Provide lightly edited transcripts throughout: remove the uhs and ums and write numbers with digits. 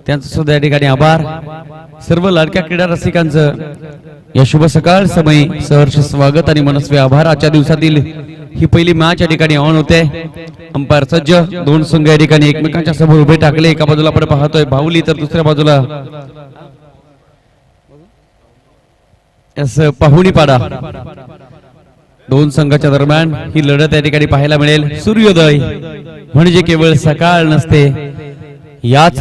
त्यांचं सुद्धा या ठिकाणी आभार. सर्व लाडक्या क्रीडा रसिकांचं या शुभ सकाळ समयी सहर्ष स्वागत आणि मनस्वी आभार. आजच्या दिवसातील ही पहिली मॅच या ठिकाणी ऑन होते. अंपायर सज्ज, दोन संघ या ठिकाणी एकमेकांच्या समोर उभे टाकले. एका बाजूला आपण पाहतोय बाहुली तर दुसऱ्या बाजूला पाहुणी पाडा. दोन संघाच्या दरम्यान ही लढत या ठिकाणी पाहायला मिळेल. सूर्योदय म्हणजे केवळ सकाळ नसते, याच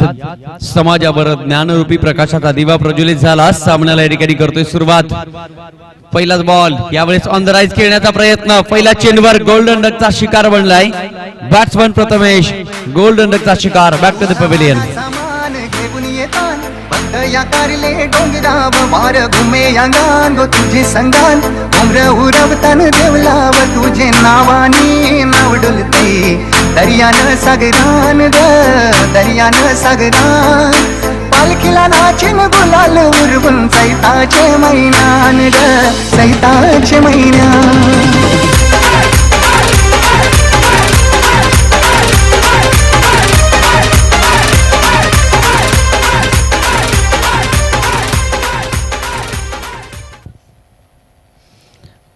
समाजावर ज्ञानरूपी प्रकाशाचा दिवा प्रज्वलित झाला. सामन्याला या ठिकाणी करतोय सुरुवात. पहिलाच बॉल यावेळेस ऑन द राईज खेळण्याचा प्रयत्न. पहिला चेंडूवर गोल्डन डकचा शिकार बनलाय. बॅट्समन प्रथमेश गोल्डन डकचा शिकार. Back to the pavilion. या कारले डोंगराव मार घुमे अंगान गो तुझे संगान उमर उरवतन देवलाव तुझे नावानी नाव डुलते दर्यान सागरान ग दर्यान सागरान पालखीला नाचेन गुलाल उरवून सैताचे मैनान ग सैताचे मैनान.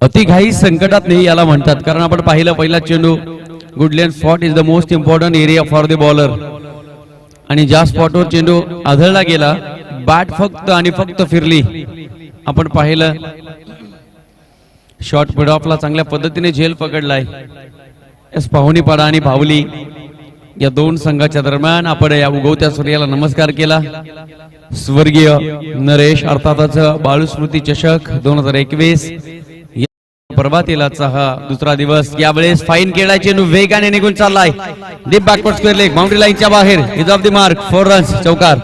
अतिघाई संकटात नाही याला म्हणतात, कारण आपण पाहिलं पहिला चेंडू good length spot is the most important area for the bowler. आणि ज्या स्पॉटवर चेंडू आदळला गेला, बॅट फक्त आणि फक्त फिरली. आपण पाहिलं शॉर्ट मिड ऑफला चांगल्या पद्धतीने झेल पकडलाय. पाहुणी पाडा आणि बाहुली या दोन संघाच्या दरम्यान आपण या उगवत्या सूर्याला नमस्कार केला. स्वर्गीय नरेश अर्थातच बाळू स्मृती चषक 2021 प्रभातीलाचा हा दुसरा दिवस. यावेळेस फाईन खेळायचे वेगाने निघून चाललाय. Deep backward square leg boundary लाईनच्या बाहेर. Is of the mark 4 runs. चौकार.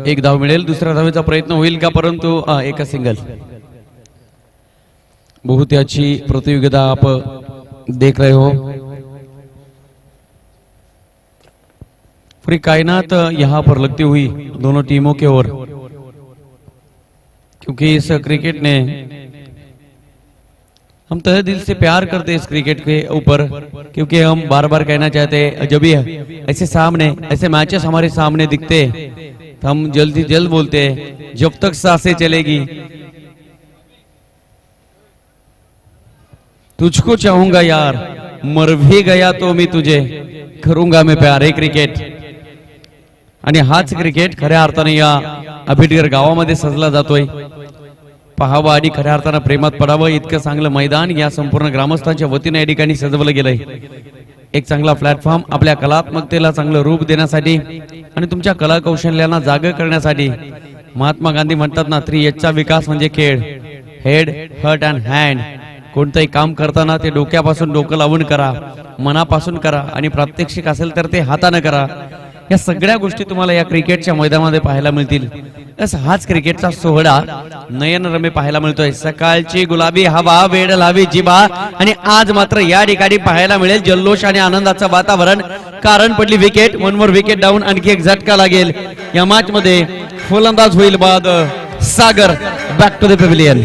एक धाव मिळेल. दुसऱ्या धावेचा प्रयत्न होईल का, परंतु एका सिंगल. बहुत ही अच्छी प्रतियोगिता आप देख रहे हो. पूरी कायनात यहाँ पर लगती हुई दोनों टीमों के ओर, क्योंकि इस क्रिकेट ने हम तहे दिल से प्यार करते इस क्रिकेट के ऊपर, क्योंकि हम बार बार कहना चाहते हैं जब भी ऐसे सामने ऐसे मैचेस हमारे सामने दिखते तो हम जल्दी जल्द बोलते हैं जब तक सांसें चलेगी तुझको चाहूंगा यार, मर भी गया तो मी तुझे करूंगा मैं प्यार. हे क्रिकेट आणि हाच क्रिकेट खऱ्या अर्थाने या अभिटगर गावामध्ये सजला जातोय. पाहावं आणि खऱ्या अर्थानं प्रेमात पडावं इतकं चांगलं मैदान या संपूर्ण ग्रामस्थांच्या वतीने या ठिकाणी सजवलं गेलंय. एक चांगला प्लॅटफॉर्म आपल्या कलात्मकतेला चांगलं रूप देण्यासाठी आणि तुमच्या कला कौशल्यांना जाग करण्यासाठी. महात्मा गांधी म्हणतात ना, 3H चा विकास म्हणजे खेळ. Head, heart and hand. कोणतंही काम करताना ते डोक्यापासून डोकं लावून करा, मनापासून करा आणि प्रात्यक्षिक असेल तर ते हाताने करा. या सगळ्या गोष्टी तुम्हाला या क्रिकेटच्या मैदानामध्ये पाहायला मिळतील. हाच क्रिकेटचा सोहळा नयनरम्य पाहायला मिळतोय. सकाळची गुलाबी हवा वेड लावी जिबा, आणि आज मात्र या ठिकाणी पाहायला मिळेल जल्लोष आणि आनंदाचं वातावरण. कारण पडली विकेट. 1 more wicket down. आणखी एक झटका लागेल. या मॅच मध्ये फलंदाज होईल बाद Sagar. Back to the pavilion.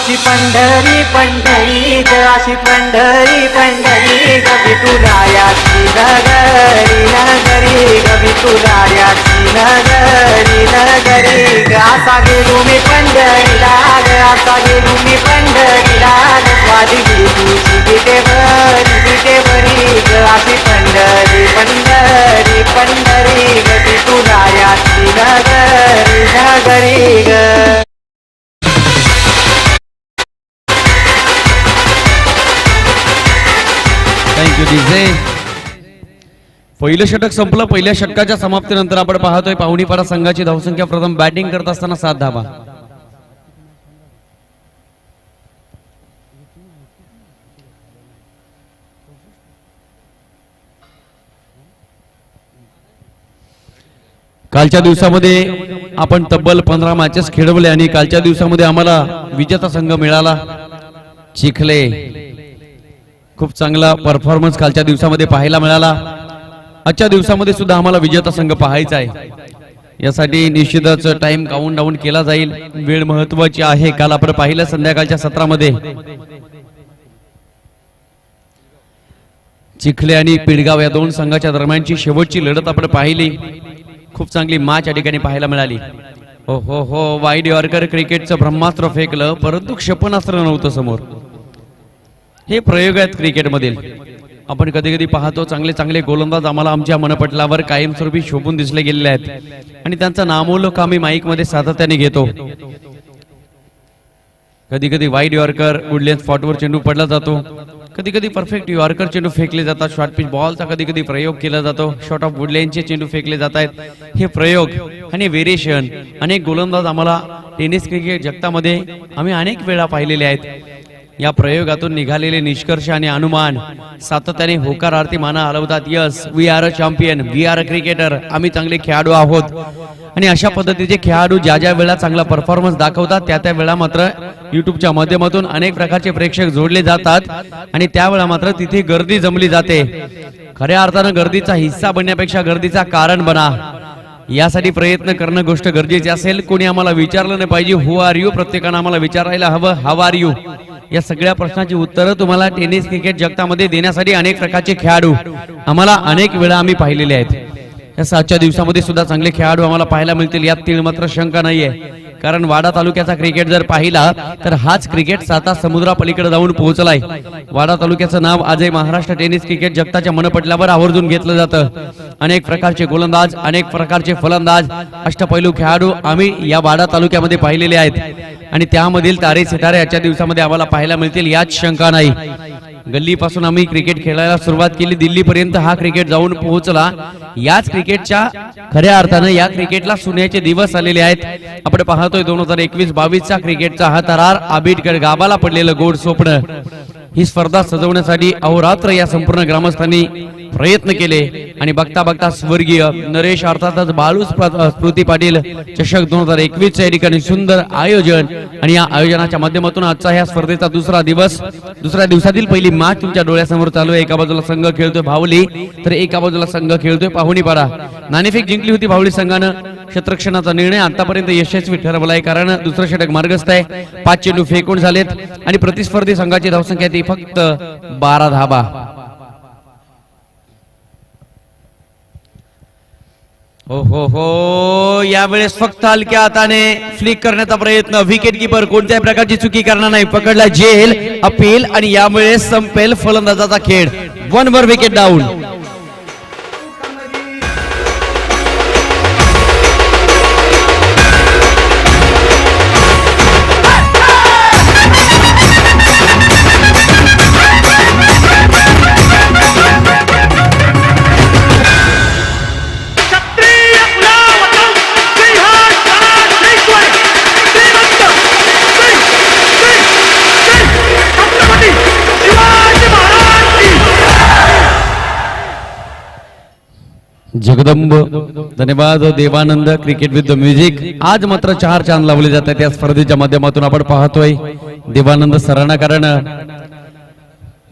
अशी पंढरी पंढरी ग अशी पंढरी पंढरी ग विठुरायाची नगरी नगरी ग विठुरायाची नगरी नगरी ग असा गेलो मी पंढरीला ग असा गेलो मी पंढरीला ग स्वादिली तुझी विटेवरी ग अशी पंढरी पंढरी पंढरी ग विठुरायाची नगरी नगरी ग. Thank you DJ. पहिलं षटक संपलं. पहिल्या षटकाच्या समाप्तीनंतर आपण पाहतोय पाहुणीपाडा संघाची धावसंख्या प्रथम बॅटिंग करत असताना 7 धावा. कालच्या दिवसामध्ये आपण तब्बल 15 मॅचेस खेळवले आणि कालच्या दिवसामध्ये आम्हाला विजेता संघ मिळाला चिखले. खूप चांगला परफॉर्मन्स कालच्या दिवसामध्ये पाहायला मिळाला. आजच्या दिवसामध्ये सुद्धा आम्हाला विजेता संघ पाहायचा आहे. यासाठी निश्चितच टाइम काउंट डाऊन केला जाईल. वेळ महत्वाची आहे. काल आपण पाहिलं संध्याकाळच्या सत्रामध्ये चिखले आणि पिडगाव या दोन संघाच्या दरम्यानची शेवटची लढत आपण पाहिली. खूप चांगली मॅच या ठिकाणी पाहायला मिळाली. हो हो हो, वाईड यॉर्कर क्रिकेटचं ब्रह्मास्त्र फेकलं परंतु क्षेपणास्त्र नव्हतं समोर. हे प्रयोग आहेत क्रिकेटमधील. आपण कधी कधी पाहतो चांगले चांगले गोलंदाज आम्हाला आमच्या मनपटलावर कायमस्वरूपी शोभून दिसले गेलेले आहेत आणि त्यांचा नामोल्लेख आम्ही माईक मध्ये सातत्याने घेतो. कधी कधी वाईड यॉर्कर वुडलँड स्पॉटवर चेंडू पडला जातो. कधी कधी परफेक्ट यॉर्कर चेंडू फेकले जातात. शॉर्ट पिच बॉलचा कधी कधी प्रयोग केला जातो. शॉर्ट ऑफ वुडलँडचे चेंडू फेकले जात आहेत. हे प्रयोग आणि व्हेरिएशन अनेक गोलंदाज आम्हाला टेनिस क्रिकेट जगतामध्ये आम्ही अनेक वेळा पाहिलेले आहेत. या प्रयोगातून निघालेले निष्कर्ष आणि अनुमान सातत्याने होकारार्थी माना हलवतात. Yes, we are a champion, we are a cricketer. आम्ही चांगले खेळाडू आहोत आणि अशा पद्धतीचे खेळाडू ज्या ज्या वेळा चांगला परफॉर्मन्स दाखवतात त्या त्या वेळा मात्र युट्यूबच्या माध्यमातून अनेक प्रकारचे प्रेक्षक जोडले जातात आणि त्यावेळा मात्र तिथे गर्दी जमली जाते. खऱ्या अर्थानं गर्दीचा हिस्सा बनण्यापेक्षा गर्दीचा कारण बना. यासाठी प्रयत्न करणं गोष्ट गरजेची असेल. कोणी आम्हाला विचारलं नाही पाहिजे हु आर यू. प्रत्येकानं आम्हाला विचारायला हवं हाव आर यू. या सगळ्या प्रश्नाची उत्तरं तुम्हाला टेनिस क्रिकेट जगतामध्ये देण्यासाठी अनेक प्रकारचे खेळाडू आम्हाला अनेक वेळा आम्ही पाहिलेले आहेत. या आजच्या दिवसामध्ये सुद्धा चांगले खेळाडू आम्हाला पाहायला मिळतील यात तीळ मात्र शंका नाहीये. कारण वाडा तालुक्याचा क्रिकेट जर पाहिला तर हाच क्रिकेट साता समुद्रापलीकडे जाऊन पोहोचलाय. वाडा तालुक्याचं नाव आजही महाराष्ट्र टेनिस क्रिकेट जगताच्या मनपटलावर आवर्जून घेतलं जातं. अनेक प्रकारचे गोलंदाज, अनेक प्रकारचे फलंदाज, अष्टपैलू खेळाडू आम्ही या वाडा तालुक्यामध्ये पाहिलेले आहेत आणि त्यामधील तारे सितारे आजच्या दिवसामध्ये आम्हाला पाहायला मिळतील यात शंका नाही. गल्लीपासून आम्ही क्रिकेट खेळायला सुरुवात केली. दिल्लीपर्यंत हा क्रिकेट जाऊन पोहोचला. याच क्रिकेटच्या खऱ्या अर्थानं या क्रिकेटला सोन्याचे दिवस आलेले आहेत. आपण पाहतोय 2021-22 क्रिकेटचा हा थरार आंबेडकर गावाला पडलेलं गोड स्वप्न. ही स्पर्धा सजवण्यासाठी अहोरात्र या संपूर्ण ग्रामस्थांनी प्रयत्न केले आणि बघता बघता स्वर्गीय नरेश अर्थातच बाळू स्मृती पाटील चषक 2021 या ठिकाणी सुंदर आयोजन आणि या आयोजनाच्या माध्यमातून आजचा ह्या स्पर्धेचा दुसरा दिवस, दुसऱ्या दिवसातील पहिली मॅच तुमच्या डोळ्यासमोर चालू आहे. एका बाजूला संघ खेळतोय भावली तर एका बाजूला संघ खेळतोय पाहुणीपाडा. नाणेफेक जिंकली होती भावली संघानं. क्षेत्ररक्षणाचा निर्णय आतापर्यंत यशस्वी ठरवलाय कारण दुसरं षटक मार्गस्थ आहे. 5 चेंडू फेकून झालेत आणि प्रतिस्पर्धी संघाची धावसंख्या ती फक्त 12 धावा. हो हो हो, यावेळेस फक्त हलक्या हाताने फ्लिक करण्याचा प्रयत्न. विकेट किपर कोणत्याही प्रकारची चुकी करणार नाही. पकडला जेल अपील आणि यावेळेस संपेल फलंदाजाचा खेळ. 1 वर विकेट डाऊन. जगदंब धन्यवाद. Devanand cricket with music. आज मात्र 4 चांद लावले जातात या स्पर्धेच्या माध्यमातून आपण पाहतोय देवानंद सरांना. कारण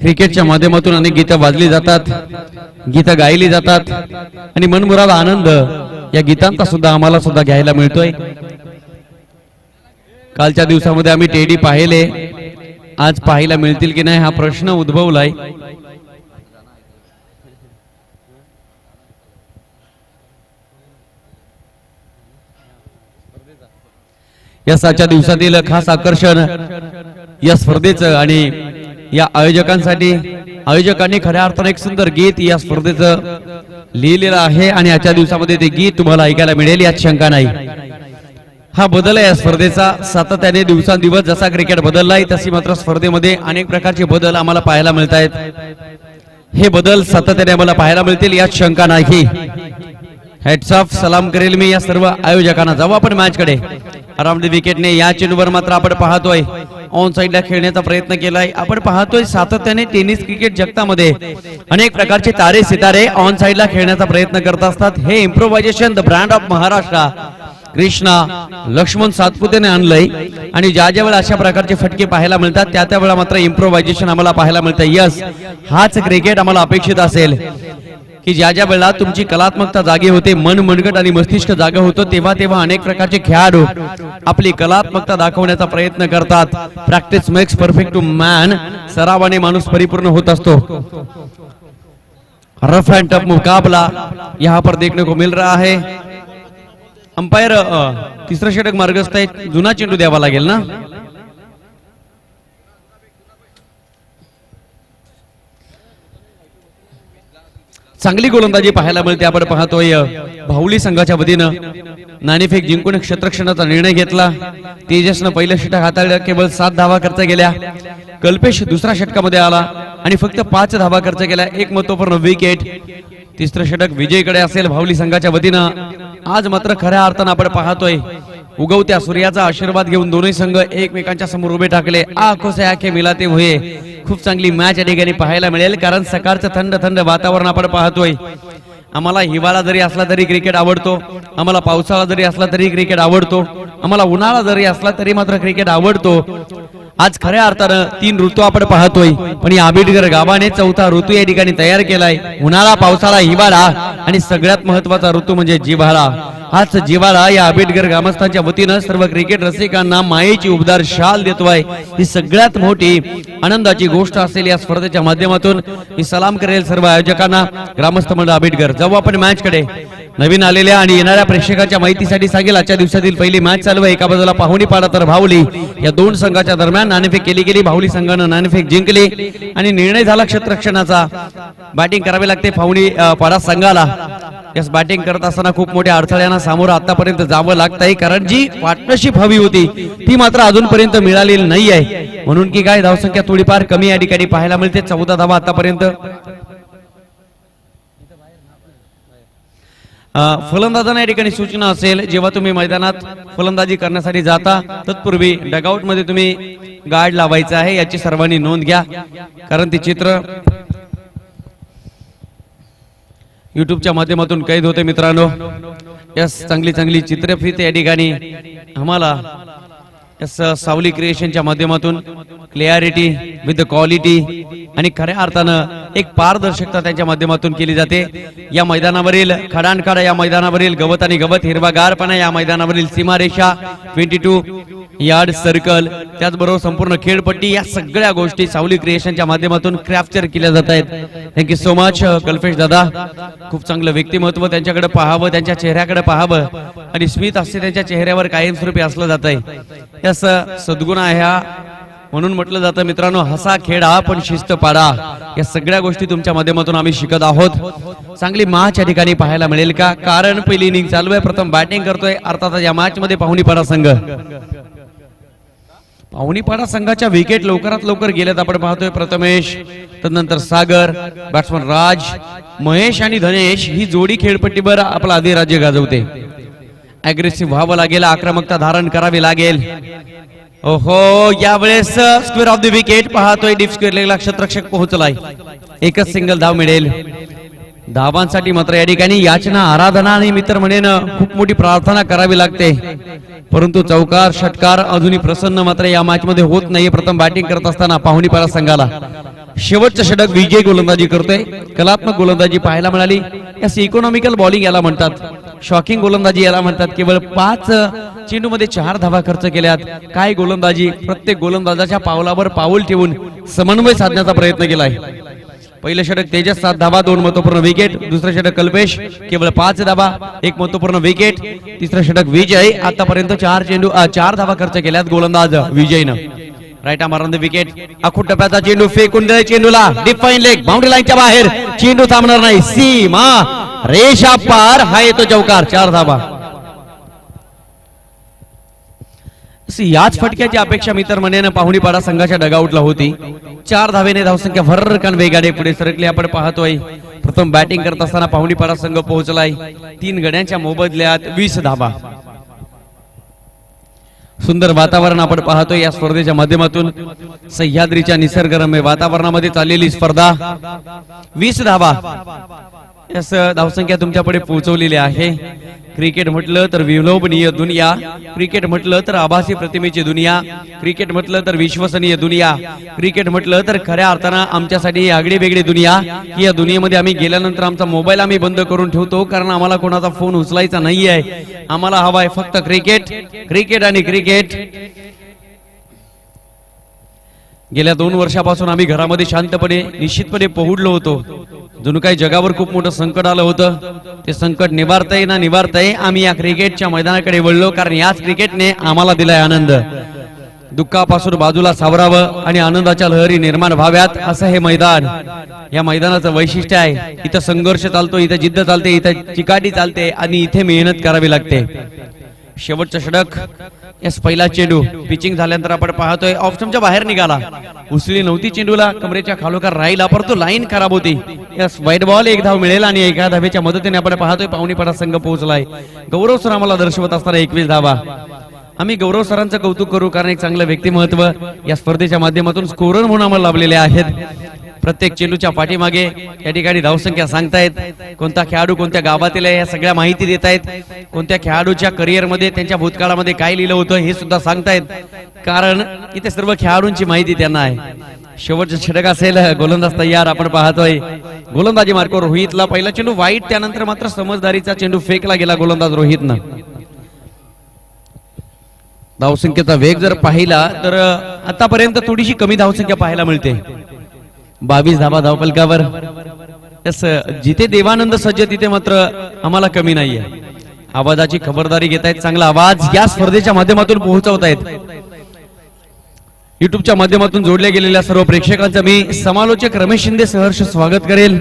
क्रिकेटच्या माध्यमातून अनेक गीतं वाजली जातात, गीतं गायली जातात आणि मनमुराद आनंद या गीतांचा सुद्धा आम्हाला सुद्धा घ्यायला मिळतोय. कालच्या दिवसामध्ये आम्ही टेडी पाहिले, आज पाहायला मिळतील की नाही हा प्रश्न उद्भवलाय. यस आजच्या दिवसातील खास आकर्षण या स्पर्धेचं आणि या आयोजकांनी खऱ्या अर्थाने एक सुंदर गीत या स्पर्धेचं लिहिलेलं आहे आणि आजच्या दिवसामध्ये ते गीत तुम्हाला ऐकायला मिळेल यात शंका नाही. हा बदल आहे या स्पर्धेचा. सातत्याने दिवसांदिवस जसा क्रिकेट बदललाय तशी मात्र स्पर्धेमध्ये अनेक प्रकारचे बदल आम्हाला पाहायला मिळत आहेत. हे बदल सातत्याने आम्हाला पाहायला मिळतील यात शंका नाही. हेड्स ऑफ सलाम करेल मी या सर्व आयोजकांना. जाऊ आपण मॅच कडे. अराउंड द विकेटने या चेंडूवर मात्र आपण पाहतोय ऑन साइडला खेळण्याचा प्रयत्न केलाय. आपण पाहतोय सातत्याने टेनिस क्रिकेट जगतामध्ये अनेक प्रकारचे तारे सितारे ऑन साइडला खेळण्याचा प्रयत्न करत असतात. हे improvisation the brand of Maharashtra Krishna Laxman सातपुतेने आणलंय आणि ज्या ज्या वेळा अशा प्रकारचे फटके पाहायला मिळतात त्या त्या वेळा मात्र इम्प्रोव्हायझेशन आम्हाला पाहायला मिळतं. यस, हाच क्रिकेट आम्हाला अपेक्षित असेल की ज्या ज्या वेळा तुमची कलात्मकता जागी होते, मन मनगट आणि मस्तिष्क जागा होतं, तेव्हा तेव्हा अनेक प्रकारचे खेळाडू आपली कलात्मकता दाखवण्याचा प्रयत्न करतात. Practice makes perfect to man. सरावाने माणूस परिपूर्ण होत असतो. रफ एंड टफ मुकाबला यहाँ पर देखने को मिल रहा है. अंपायर तिसरं षटक मार्गस्थ आहे. जुना चेंडू द्यावा लागेल ना. चांगली गोलंदाजी पाहायला मिळते. आपण पाहतोय भाऊली संघाच्या वतीनं नाणेफेक जिंकून क्षेत्ररक्षणाचा निर्णय घेतला. तेजसनं पहिलं षटक हाताळलं. केवळ 7 धावा खर्च केल्या. कल्पेश दुसऱ्या षटकामध्ये आला आणि फक्त 5 धावा खर्च केल्या. एक महत्त्वपूर्ण विकेट. तिसरं षटक विजयकडे असेल भाऊली संघाच्या वतीनं. आज मात्र खऱ्या अर्थानं आपण पाहतोय उगवत्या सूर्याचा आशीर्वाद घेऊन दोन्ही संघ एकमेकांच्या समोर उभे टाकले. आंखों से आंखें मिलाते हुए खूप चांगली मॅच या ठिकाणी पाहायला मिळेल. कारण सकाळचं थंड थंड वातावरण आपण पाहतोय. आम्हाला हिवाळा जरी असला तरी क्रिकेट आवडतो, आम्हाला पावसाळा जरी असला तरी क्रिकेट आवडतो, आम्हाला उन्हाळा जरी असला तरी मात्र क्रिकेट आवडतो. आज खऱ्या अर्थानं 3 ऋतू आपण पाहतोय, पण या आंबेडकर गावाने 4था ऋतू या ठिकाणी तयार केलाय. उन्हाळा, पावसाळा, हिवाळा आणि सगळ्यात महत्वाचा ऋतू म्हणजे जिव्हाळा. हाच जिव्हाळा या आंबेडकर ग्रामस्थांच्या वतीनं सर्व क्रिकेट रसिकांना मायेची उबदार शाल देतोय. ही सगळ्यात मोठी आनंदाची गोष्ट असेल. या स्पर्धेच्या माध्यमातून मी सलाम करेल सर्व आयोजकांना, ग्रामस्थ मंडळ आंबेडकर. जाऊ आपण मॅच कडे. नवीन आलेल्या आणि येणाऱ्या प्रेक्षकांच्या माहितीसाठी सांगेल आजच्या दिवसातील पहिली मॅच चालू आहे. एका बाजूला पाहुणी पाडा तर भावली. या दोन संघाच्या दरम्यान नाणेफेक केली गेली. भावली संघानं नाणेफेक जिंकली आणि निर्णय झाला क्षेत्ररक्षणाचा. बॅटिंग करावी लागते पाहुणी पाडा संघाला. यस, बॅटिंग करत असताना खूप मोठ्या अडथळ्यांना सामोरं आतापर्यंत जावं लागतंय. कारण जी पार्टनरशिप हवी होती ती मात्र अजूनपर्यंत मिळालेली नाही आहे. म्हणून की काय धावसंख्या थोडीफार कमी या ठिकाणी पाहायला मिळते. 14 धावा आतापर्यंत. फलंदाजांना या ठिकाणी सूचना असेल, जेव्हा तुम्ही मैदानात फलंदाजी करण्यासाठी जाता तत्पूर्वी डगआउट मध्ये तुम्ही गार्ड लावायचा आहे याची सर्वांनी नोंद घ्या. कारण ती चित्र युट्यूबच्या माध्यमातून कैद होते मित्रांनो. यस, चांगली चांगली चित्रफित या ठिकाणी आम्हाला यस सावली क्रिएशनच्या माध्यमातून क्लिअरिटी विथ क्वालिटी आणि खऱ्या अर्थानं एक पारदर्शकता त्यांच्या माध्यमातून केली जाते. या मैदानावरील खडानखडा, या मैदानावरील गवत आणि गवत, हिरवागारपणा, या मैदानावरील सीमारेषा, 22 यार्ड सर्कल, त्याचबरोबर संपूर्ण खेळपट्टी, या सगळ्या गोष्टी सावली क्रिएशनच्या माध्यमातून कॅप्चर केल्या जात आहेत. थँक्यू सो मच कल्पेश दादा. खूप चांगलं व्यक्तिमत्व, त्यांच्याकडे पाहावं, त्यांच्या चेहऱ्याकडे पाहावं आणि स्मित हास्य त्यांच्या चेहऱ्यावर कायमस्वरूपी असलं जात आहे. यास सद्गुण आहे हा. म्हणून म्हटलं जातं मित्रांनो, हसा खेळा पण शिस्त पाडा. या सगळ्या गोष्टी तुमच्या माध्यमातून आम्ही शिकत आहोत. चांगली मॅच या ठिकाणी पाहायला मिळेल का? कारण पहिली इनिंग चालू आहे. प्रथम बॅटिंग करतोय अर्थात या मॅच मध्ये पाहुणीपाडा संघ. पाहुणीपाडा संघाच्या विकेट लवकरात लवकर गेल्यात आपण पाहतोय. प्रथमेश, तदनंतर सागर, बॅट्समन राज, महेश आणि धनेश ही जोडी खेळपट्टीवर आपला अधिराज्य गाजवते. अग्रेसिव्ह व्हावं लागेल, आक्रमकता धारण करावी लागेल. ओहो, यावेळेस स्क्वेअर ऑफ द विकेट पाहतोय. डीप स्क्वेअर लेगला क्षेत्ररक्षक पोहोचलाय. एकच सिंगल धाव मिळेल. धावांसाठी मात्र या ठिकाणी याचना, आराधना आणि मित्र म्हणेन खूप मोठी प्रार्थना करावी लागते. परंतु चौकार षटकार अजूनही प्रसन्न मात्र या मॅच मध्ये होत नाहीये. प्रथम बॅटिंग करत असताना पाहुणीपाडा संघाला शेवटचं षटक विजय गोलंदाजी करतोय. कलात्मक गोलंदाजी पाहायला मिळाली. यास इकॉनॉमिकल बॉलिंग याला म्हणतात, शॉकिंग गोलंदाजी याला म्हणतात. केवळ 5 चेंडू मध्ये 4 धावा खर्च केल्यात. काय गोलंदाजी, प्रत्येक गोलंदाजाच्या पावलावर पाऊल ठेवून समन्वय साधण्याचा प्रयत्न केलाय. पहिलं षटक तेजस 7 धावा 2 महत्वपूर्ण विकेट. दुसरं षटक कल्पेश केवळ 5 धावा 1 महत्वपूर्ण विकेट. तिसरं षटक विजय आतापर्यंत 4 धावा खर्च केल्यात गोलंदाज विजयनं. Right arm wicket. आखूट टप्प्याचा चेंडू फेकून दिलाय चेंडूला डिफाईन लेग बाउंड्री लाईनच्या बाहेर. चेंडू थांबणार नाही, सीमा रेषा पार. हा येतो चौकार. 4 धावा. याच फटक्याची अपेक्षा मित्र मनेनं पाहुणीपाडा संघाच्या डगआउटला होती. 4 धावेने धावसंख्या भरकन वेगाने पुढे सरकली. आपण पाहतोय प्रथम बॅटिंग करत असताना पाहुणीपाडा संघ पोहोचलाय 3 गड्यांच्या मोबदल्यात 20 धावा. सुंदर वातावरण आपण पाहतोय या स्पर्धेच्या माध्यमातून. सह्याद्रीच्या निसर्गरम्य वातावरणामध्ये चाललेली स्पर्धा. 20 धावा धावसंख्या तुमच्याकडे पोहोचवलेली आहे. क्रिकेट म्हटलं तर विलोभनीय दुनिया, क्रिकेट म्हटलं तर आभासी प्रतिमेची दुनिया, क्रिकेट म्हटलं तर विश्वसनीय दुनिया, क्रिकेट म्हटलं तर खऱ्या अर्थानं आमच्यासाठी आगळी वेगळी दुनिया. की या दुनियेमध्ये आम्ही गेल्यानंतर आमचा मोबाईल आम्ही बंद करून ठेवतो, कारण आम्हाला कोणाचा फोन उचलायचा नाहीये. आम्हाला हवाय फक्त क्रिकेट, क्रिकेट आणि क्रिकेट. गेल्या 2 वर्षापासून आम्ही घरामध्ये शांतपणे निश्चितपणे पोहोडलो होतो. जणू काही जगावर खूप मोठं संकट आलं होतं. ते संकट निवारताय ना निवारताय आम्ही या क्रिकेटच्या मैदानाकडे वळलो, कारण याच क्रिकेटने आम्हाला दिलाय आनंद. दुःखापासून बाजूला सावरावं आणि आनंदाच्या लहरी निर्माण व्हाव्यात असं हे मैदान. या मैदानाचं वैशिष्ट्य आहे. इथं संघर्ष चालतो, इथं जिद्द चालते, इथं चिकाटी चालते आणि इथे मेहनत करावी लागते. शेवटचं षटक. यस पहिला चेंडू पिचिंग झाल्यानंतर आपण पाहतोय ऑप्शनच्या बाहेर निघाला. उसळी नव्हती चेंडूला, कमरेच्या खालोखार राहिला, परंतु लाईन खराब होती. यस वाईट बॉल. 1 धाव मिळेल आणि 1 धावेच्या मदतीने आपण पाहतोय पाहुणीपाडा संघ पोहोचलाय. गौरव सर आम्हाला दर्शवत असताना 21 धावा. आम्ही गौरव सरांचं कौतुक करू, कारण एक चांगलं व्यक्तिमत्व या स्पर्धेच्या माध्यमातून स्कोरर म्हणून आम्हाला लाभलेले आहेत. प्रत्येक चेंडूच्या पाठीमागे या ठिकाणी धावसंख्या सांगतायत, कोणता खेळाडू कोणत्या गावातील आहे या सगळ्या माहिती देत आहेत. कोणत्या खेळाडूच्या करिअर मध्ये त्यांच्या भूतकाळामध्ये काय लिहिलं होतं हे सुद्धा सांगतायत, कारण इथे सर्व खेळाडूंची माहिती त्यांना आहे. शेवटचं षटक असेल. गोलंदाज तयार. आपण पाहतोय गोलंदाजी मार्ग रोहितला. पहिला चेंडू वाईट, त्यानंतर मात्र समजदारीचा चेंडू फेकला गेला गोलंदाज रोहितनं. धावसंख्येचा वेग जर पाहिला तर आतापर्यंत थोडीशी कमी धावसंख्या पाहायला मिळते. 22 धावा धावफलकावर. जिथे देवानंद सज्ज तिथे मात्र आम्हाला कमी नाहीये. आवाजाची खबरदारी घेत आहेत. चांगला आवाज या स्पर्धेच्या माध्यमातून पोहोचवतायत. युट्यूबच्या माध्यमातून जोडल्या गेलेल्या सर्व प्रेक्षकांचं मी समालोचक रमेश शिंदे सहर्ष स्वागत करेल.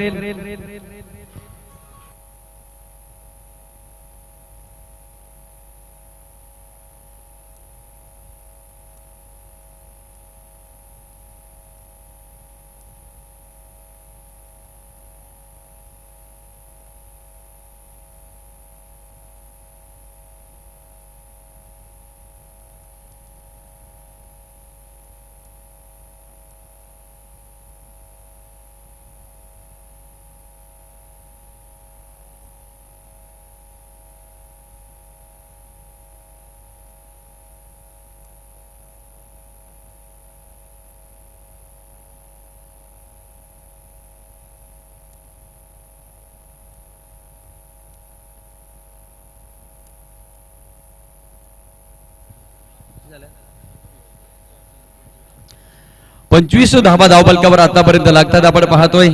पंचवीस धावा धावफलकावर आतापर्यंत लागतात. आपण पाहतोय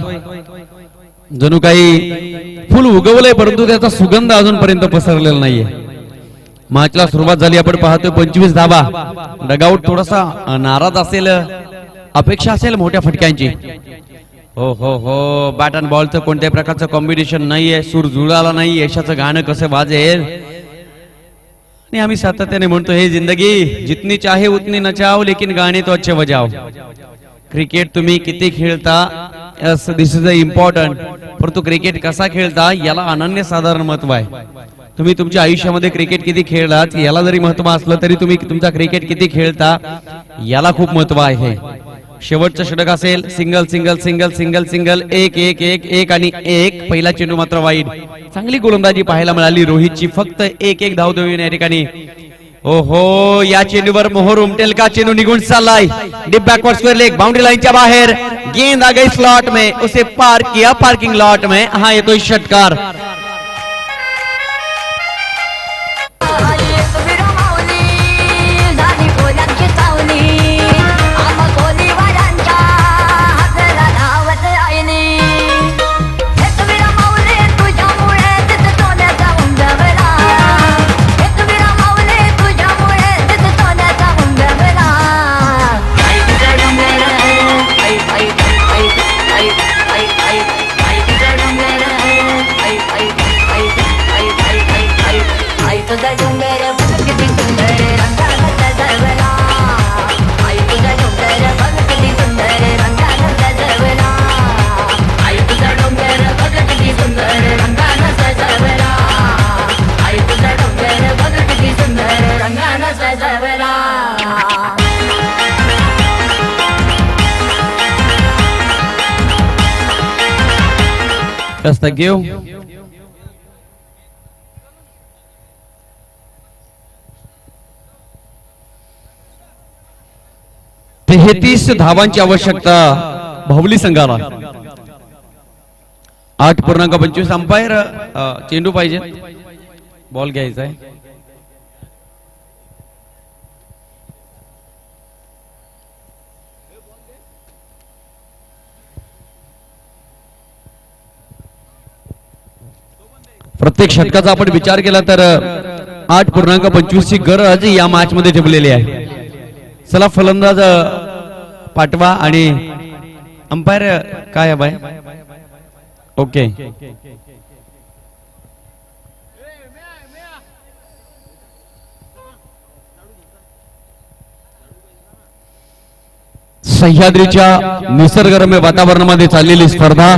जणू काही फुल उगवलंय, परंतु त्याचा सुगंध अजूनपर्यंत पसरलेला नाहीये. मॅचला सुरुवात झाली. आपण पाहतोय 25 धावा. डगआउट थोडासा नाराज असेल, अपेक्षा असेल मोठ्या फटक्यांची. हो हो हो. बॅट अँड बॉलचं कोणत्याही प्रकारचं कॉम्बिनेशन नाहीये, सूर जुळाला नाही. यशाचं गाणं कसं वाजेल आणि आम्ही सातत्याने म्हणतो हे जिंदगी जितनी चाहे उतनी नचाओ, लेकिन गाणे तो अच्छे बजाओ. क्रिकेट तुम्ही किती खेळता दिस इज इम्पॉर्टंट, परंतु क्रिकेट कसा खेळता याला अनन्यसाधारण महत्व आहे. तुम्ही तुमच्या आयुष्यामध्ये क्रिकेट किती खेळलात याला जरी महत्व असलं तरी तुम्ही तुमचा क्रिकेट किती खेळता याला खूप महत्व आहे. शेवटचं षटक असेल. Single single single single single. 1-1-1-1 आणि 1. पहिला चेंडू मात्र वाईड. चांगली गोलंदाजी पाहायला मिळाली रोहितची. फक्त 1-1 धाव देऊन या ठिकाणी. ओहो, या चेंडूवर मोहर उमटेल का? चेंडू निघून चाललाय. Deep backward square leg boundary लाइनच्या बाहेर. गेंद आ गई स्लॉट में, उसे पार किया पार्किंग लॉट में. हा येतोय षटकार. डोंगर बघ किती सुंदर रंगानं सजवला आई तुझा डोंगर बघ किती सुंदर रंगानं सजवला आई तुझा डोंगर बघ किती सुंदर रंगानं सजवला आई तुझा डोंगर बघ किती सुंदर रंगानं सजवला Yes, thank you. तेहतीस धावांची आवश्यकता बाहुली संघाला 8.25 अंपायर चेंडू पाहिजे बॉल घ्यायचा आहे प्रत्येक षटकाचा आपण विचार केला तर 8.25 ची गरज या मॅच मध्ये ठेवलेली आहे चला फलंदाज पाटवा आणि अंपायर काय आहे बाय ओके सह्याद्रीच्या निसर्गरम्य वातावरणामध्ये चाललेली स्पर्धा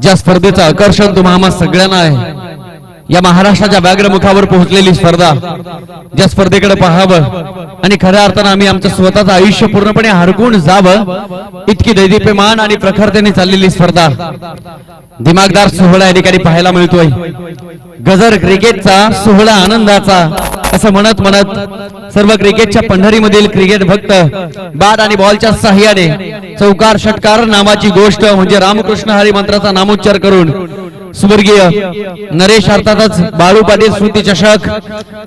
ज्या स्पर्धेचं आकर्षण तुम्हा सगळ्यांना आहे या महाराष्ट्राच्या व्याघ्रमुखावर पोहोचलेली स्पर्धा ज्या स्पर्धेकडे पाहावं आणि खऱ्या अर्थानं आम्ही आमचं स्वतःचं आयुष्य पूर्णपणे हरकून जावं इतकी दैदिप्यमान आणि प्रखरतेने चाललेली स्पर्धा दिमागदार सोहळा या ठिकाणी पाहायला मिळतोय गजर क्रिकेटचा सोहळा आनंदाचा असं म्हणत म्हणत सर्व क्रिकेटच्या पंढरीमधील क्रिकेट भक्त बॅट आणि बॉलच्या सहाय्याने चौकार षटकार नावाची गोष्ट म्हणजे रामकृष्ण हरी मंत्राचा नामोच्चार करून स्वर्गीय नरेश अर्थातच बाळू पाटील स्मृती चषक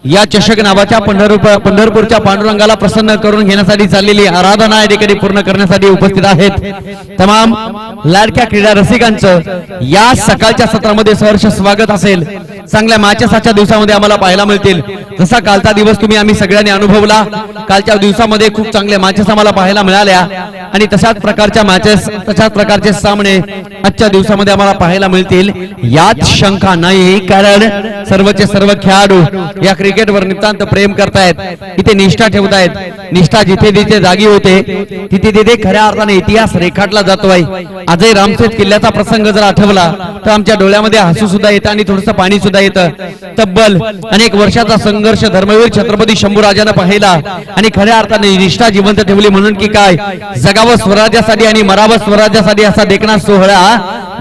या चषक नावाच्या पंढरपूरच्या पांडुरंगाला प्रसन्न करून घेण्यासाठी चाललेली आराधना या ठिकाणी पूर्ण करण्यासाठी उपस्थित आहेत तमाम लाडक्या क्रीडा रसिकांचं या सकाळच्या सत्रामध्ये सहर्ष स्वागत असेल चांगल्या मॅचेस आजच्या दिवसामध्ये आम्हाला पाहायला मिळतील जसा कालचा दिवस तुम्ही आम्ही सगळ्यांनी अनुभवला कालच्या दिवसामध्ये खूप चांगल्या मॅचेस आम्हाला पाहायला मिळाल्या आणि तशाच प्रकारच्या मॅचेस तशाच प्रकारचे सामने आजच्या दिवसामध्ये आम्हाला पाहायला मिळतील यात शंका नाही कारण सर्वचे सर्व खेळाडू या क्रिकेटवर नितांत प्रेम करतायत इथे निष्ठा ठेवतायत निष्ठा जिथे जिथे जागी होते तिथे तिथे खऱ्या अर्थाने इतिहास रेखाटला जातोय आजही रामसेत किल्ल्याचा प्रसंग जर आठवला तर आमच्या डोळ्यामध्ये हसू सुद्धा येतं आणि थोडंसं पाणी सुद्धा येतं तब्बल अनेक वर्षाचा संघर्ष धर्मवीर छत्रपती शंभूराजानं पाहिला आणि खऱ्या अर्थाने निष्ठा जिवंत ठेवली म्हणून की काय जगावं स्वराज्यासाठी आणि मरावं स्वराज्यासाठी असा देखणा सोहळा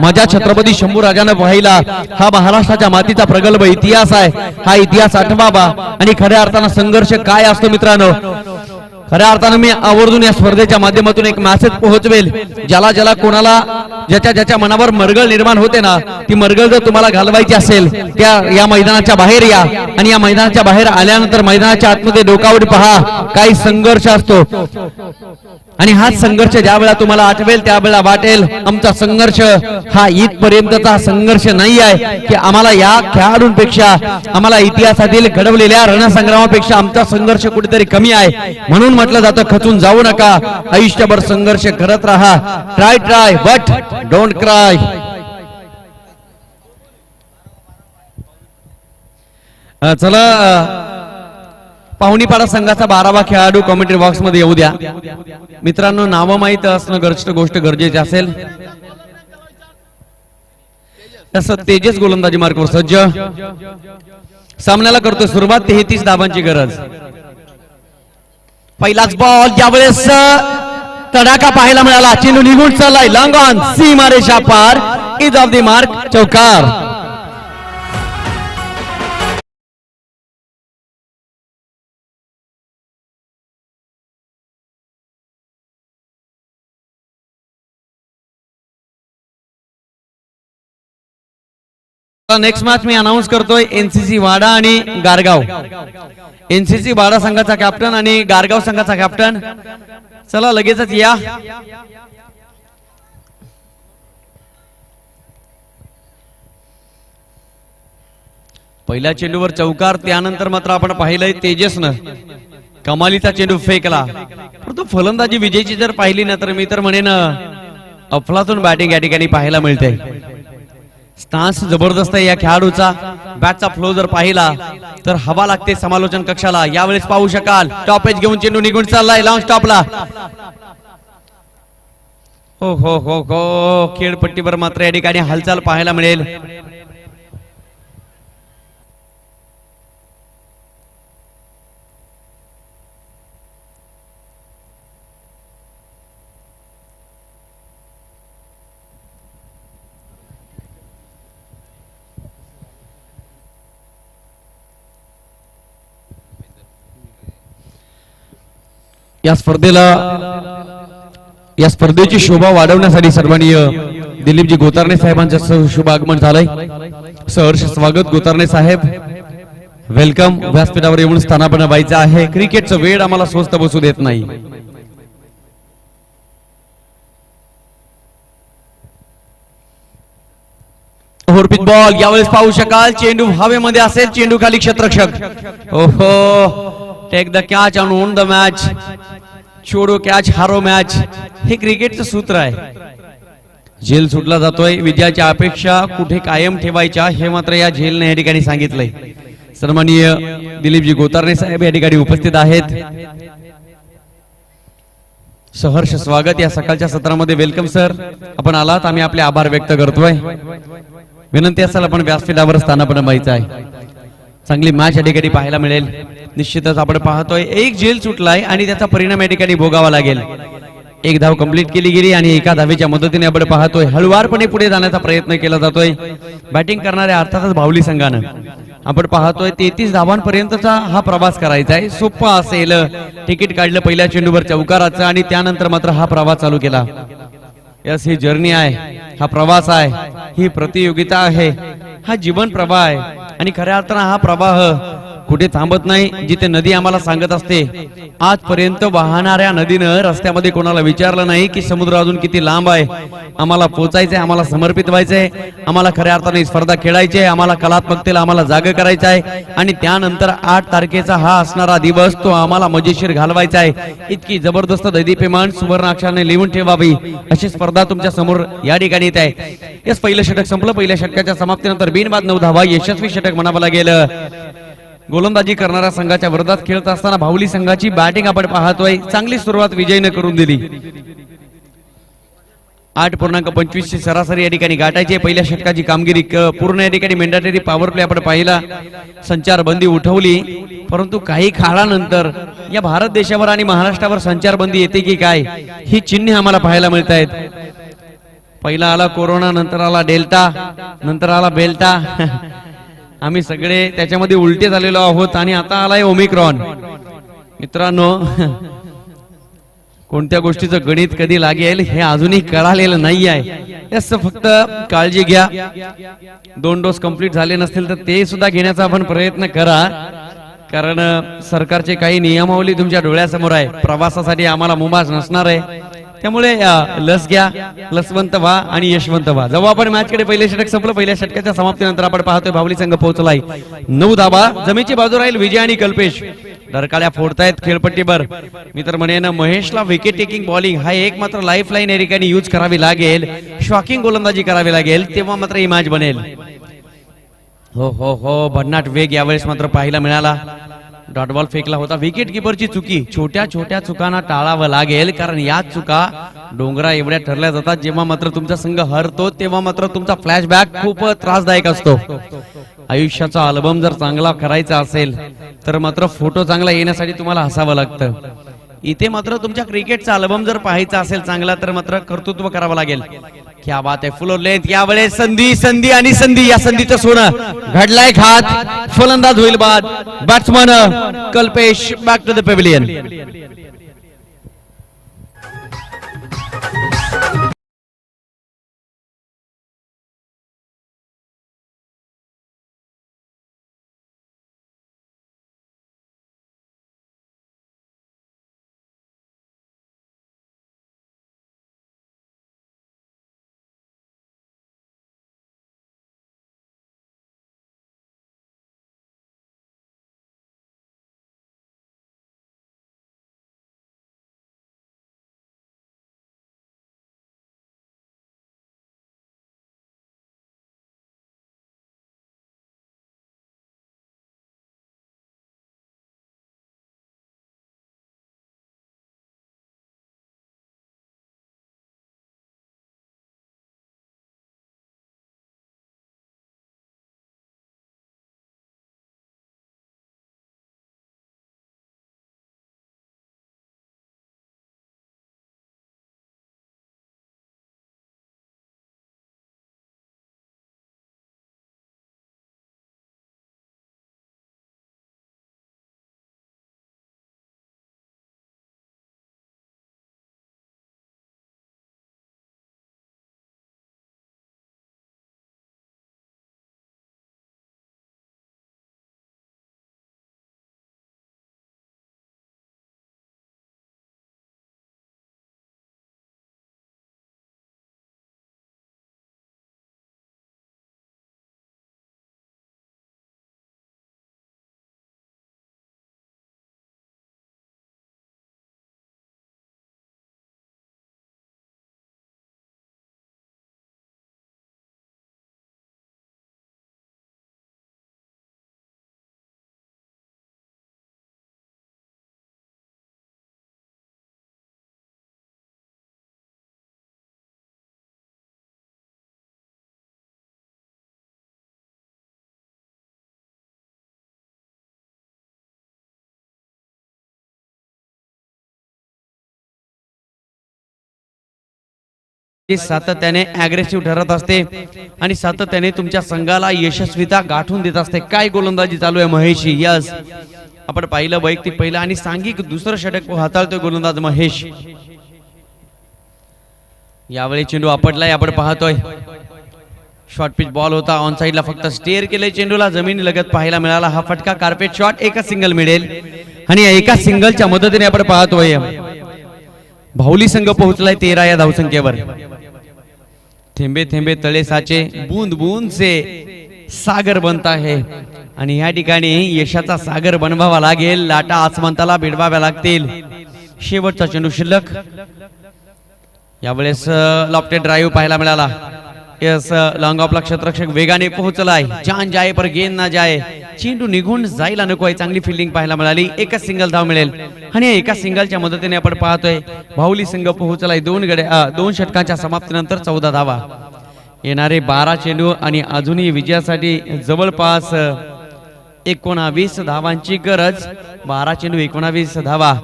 माझ्या छत्रपती शंभूराजानं पाहिला हा महाराष्ट्राच्या मातीचा प्रगल्भ इतिहास आहे हा इतिहास आठवावा आणि खऱ्या अर्थानं संघर्ष काय असतो मित्रांनो खऱ्या अर्थानं मी आवर्जून या स्पर्धेच्या माध्यमातून एक मेसेज पोहोचवेल ज्याला ज्याला कोणाला ज्याच्या ज्याच्या मनावर मरगळ निर्माण होते ना ती मरगळ जर तुम्हाला घालवायची असेल त्या या मैदानाच्या बाहेर या आणि या मैदानाच्या बाहेर आल्यानंतर मैदानाच्या आतमध्ये डोकावर पहा काही संघर्ष असतो आणि हा संघर्ष ज्या वेळा तुम्हाला आठवेल त्यावेळेला वाटेल आमचा संघर्ष हा इथपर्यंतचा संघर्ष नाही आहे की आम्हाला या खेळाडूंपेक्षा आम्हाला इतिहासातील घडवलेल्या रणसंग्रामापेक्षा आमचा संघर्ष कुठेतरी कमी आहे म्हणून म्हटलं जातं खचून जाऊ नका आयुष्यभर संघर्ष करत राहा ट्राय बट डोंट क्राय चला पाहुणीपाडा संघाचा 12वा खेळाडू कॉमेंट्री बॉक्स मध्ये येऊ द्या मित्रांनो नावं माहित असणं गोष्ट गरजेची असेल तसं तेजस गोलंदाजी मार्कवर सज्ज सामन्याला करतोय सुरुवात 33 धावांची गरज पहिलाच बॉल ज्यावेळेस तडाखा पाहायला मिळाला चेंडू निघून चाललाय लॉंग ऑन सीमारेषा पार इज ऑफ द मार्क चौकार नेक्स्ट मॅच मी अनाउन्स करतोय एनसीसी वाडा आणि गारगाव एनसीसी वाडा संघाचा कॅप्टन आणि गारगाव संघाचा कॅप्टन चला लगेचच या पहिल्या चेंडूवर चौकार त्यानंतर मात्र आपण पाहिलंय तेजसनं कमालीचा चेंडू फेकला परंतु फलंदाजी विजयची जर पाहिली ना तर मी तर म्हणेन अफलातून बॅटिंग या ठिकाणी पाहायला मिळते स्टान्स जबरदस्त आहे या खेळाडूचा. बॅटचा फ्लो जर पाहिला तर हवा लागते समालोचन कक्षाला. यावेळेस पाहू शकाल टॉप एज घेऊन चेंडू निघून चाललाय लॉंग स्टॉपला. हो हो हो हो खेळपट्टीवर मात्र या ठिकाणी हालचाल पाहायला मिळेल. या स्पर्धेची शोभा वाढवण्यासाठी सन्माननीय दिलीपजी गोतारणे साहेबांचं शुभ आगमन झालंय. सहर्ष स्वागत गोतारणे साहेब. वेलकम. व्यासपीठावर येऊन स्थानापन्न व्हायचं आहे. क्रिकेटचं वेळ आम्हाला स्वस्त बसू देत नाही. Overpitch ball. यावेळेस पाहू शकाल चेंडू हवेमध्ये असेल, चेंडू खाली क्षेत्ररक्षक. ओहो take the catch on the match. छोडो कॅच हारो मॅच. हे क्रिकेटचं सूत्र आहे. झेल सुटला जातोय. विजयाच्या अपेक्षा कुठे कायम ठेवायच्या हे मात्र या झेलने या ठिकाणी सांगितलंय. सन्माननीय दिलीपजी गोतारणे साहेब या ठिकाणी उपस्थित आहेत. सहर्ष स्वागत या सकाळच्या सत्रामध्ये. Welcome sir. आपण आलात, आम्ही आपले आभार व्यक्त करतोय. विनंती असेल आपण व्यासपीठावर स्थानापन्न व्हायचं आहे. चांगली मॅच या ठिकाणी पाहायला मिळेल. निश्चितच आपण पाहतोय एक झेल सुटलाय आणि त्याचा परिणाम या ठिकाणी भोगावा लागेल. एक धाव कंप्लीट केली गेली आणि एका धावेच्या मदतीने आपण पाहतोय हळुवारपणे पुढे जाण्याचा प्रयत्न केला जातोय. बॅटिंग करणाऱ्या अर्थातच भावली संघानं आपण पाहतोय 33 धावांपर्यंतचा हा प्रवास करायचा आहे. सोपा असेल. तिकीट काढलं पहिल्या चेंडूवर चौकाराचं आणि त्यानंतर मात्र हा प्रवास चालू केला. यस ही जर्नी आहे, हा प्रवास आहे, ही प्रतियोगिता आहे, हा जीवन प्रवाह आहे. आणि खऱ्या अर्थानं हा प्रवाह कुठे थांबत नाही. जिथे नदी आम्हाला सांगत असते आजपर्यंत वाहणाऱ्या नदीनं रस्त्यामध्ये कोणाला विचारलं नाही की समुद्र अजून किती लांब आहे. आम्हाला पोचायचंय, आम्हाला समर्पित व्हायचंय, आम्हाला खऱ्या अर्थाने स्पर्धा खेळायची आहे, आम्हाला कलात्मकतेला आम्हाला जाग करायचं आहे. आणि त्यानंतर 8 तारखेचा हा असणारा दिवस तो आम्हाला मजेशीर घालवायचा आहे. इतकी जबरदस्त दैदीप्यमान सुवर्णाक्षराने लिहून ठेवावी अशी स्पर्धा तुमच्या समोर या ठिकाणी येत आहे. यस पहिलं षटक संपलं. पहिल्या षटकाच्या समाप्तीनंतर बिनबाद 9 धावा. यशस्वी षटक म्हणावं लागेल. गोलंदाजी करणाऱ्या संघाच्या विरोधात खेळत असताना भावली संघाची बॅटिंग आपण पाहतोय. चांगली सुरुवात विजयने करून दिली. 8.25 ची सरासरी या ठिकाणी गाठायची. पहिल्या षटकाची कामगिरी पूर्ण या ठिकाणी मेंडेटरी पॉवर प्ले आपण पाहिला. संचारबंदी उठवली, परंतु काही काळानंतर या भारत देशावर आणि महाराष्ट्रावर संचारबंदी येते की काय ही चिन्हे आम्हाला पाहायला मिळत आहेत. पहिला आला कोरोना, नंतर आला डेल्टा, नंतर आला बेल्टा. आम्ही सगळे त्याच्यामध्ये उलटे झालेलो आहोत आणि आता आलाय ओमिक्रॉन. मित्रांनो कोणत्या गोष्टीचं गणित कधी लागेल हे अजूनही कळालेलं नाही आहे. याच फक्त काळजी घ्या. 2 डोस कंप्लीट झाले नसतील तर ते सुद्धा घेण्याचा आपण प्रयत्न करा. कारण सरकारचे काही नियमावली तुमच्या डोळ्यासमोर आहे. प्रवासासाठी आम्हाला मुभास नसणार आहे. त्यामुळे लस घ्या, लसवंत व्हा आणि यशवंत व्हा. जेव्हा आपण मॅच कडे पहिले षटक संपलं. पहिल्या षटकाच्या समाप्तीनंतर आपण पाहतोय भावली संघ पोहोचलाय. 9 धावा. जमेची बाजू राहील. विजय आणि कल्पेश डरकाळ्या फोडतायत खेळपट्टीवर. मी तर म्हणेन महेशला विकेट टेकिंग बॉलिंग हा एक मात्र लाईफ लाईन या ठिकाणी यूज करावी लागेल. शॉकिंग गोलंदाजी करावी लागेल, तेव्हा मात्र ही मॅच बनेल. हो हो हो भन्नाट वेग यावेळेस मात्र पाहायला मिळाला. डॉट बॉल फेकला होता. विकेट किपरची चुकी. छोट्या छोट्या चुकांना टाळावं लागेल, कारण या चुका डोंगरा एवढ्या ठरल्या जातात. जेव्हा मात्र तुमचा संघ हरतो तेव्हा मात्र तुमचा फ्लॅशबॅक खूप त्रासदायक असतो. आयुष्याचा अल्बम जर चांगला करायचा असेल तर मात्र फोटो चांगला येण्यासाठी तुम्हाला हसावं लागतं. इथे मात्र तुमच्या क्रिकेटचा अल्बम जर पाहायचा असेल चांगला तर मात्र कर्तृत्व करावं लागेल. क्या बात आहे. फुल लेंथ. यावेळेस संधी संधी आणि संधी. या संधीचं सोनं घडलाय खात. फलंदाज होईल बाद. Batsman Kalpesh back to the pavilion. सातत्याने अग्रेसिव्ह ठरत असते आणि सातत्याने तुमच्या संघाला यशस्वीता गाठून देत असते. काय गोलंदाजी चालू आहे महेशची. यस, आपण पाहिलं वैयक्तिक पहिलं आणि सांघिक दुसरं षटक हाताळतोय गोलंदाज महेश. यावेळी चेंडू आपटलाय, आपण पाहतोय शॉर्ट पिच बॉल होता, ऑन साइडला फक्त स्टेअर केले चेंडूला, जमिनी लगत पाहायला मिळाला हा फटका. कार्पेट शॉट, एका सिंगल मिळेल आणि एका सिंगलच्या मदतीने आपण पाहतोय भाऊली संघ पोहोचलाय 13 या धावसंख्येवर. थेंबे थेंबे तळे साचे, बूंद बूंद से सागर बनता है आणि या ठिकाणी यशाचा सागर बनवावा लागेल. लाटा आसमंताला भिडवाव्या लागतील. शेवटचा चेंडू शिल्लक. यावेळेस लॉफ्टेड ड्राईव्ह पाहायला मिळाला. यस, लॉंग ऑफला क्षेत्ररक्षक वेगाने पोहोचलाय. जान जाए पर गेंद ना जाए, चेंडू निघून जायला नकोय. चांगली फिल्डिंग पाहायला मिळाली. एकच सिंगल धाव मिळेल आणि एका सिंगलच्या मदतीने आपण पाहतोय भाऊली संघ पोहोचलाय 2 षटकांच्या समाप्तीनंतर 14 धावा. येणारे 12 चेंडू आणि अजूनही विजयासाठी जवळपास 19 धावांची गरज. 12 चेंडू 19 धावा.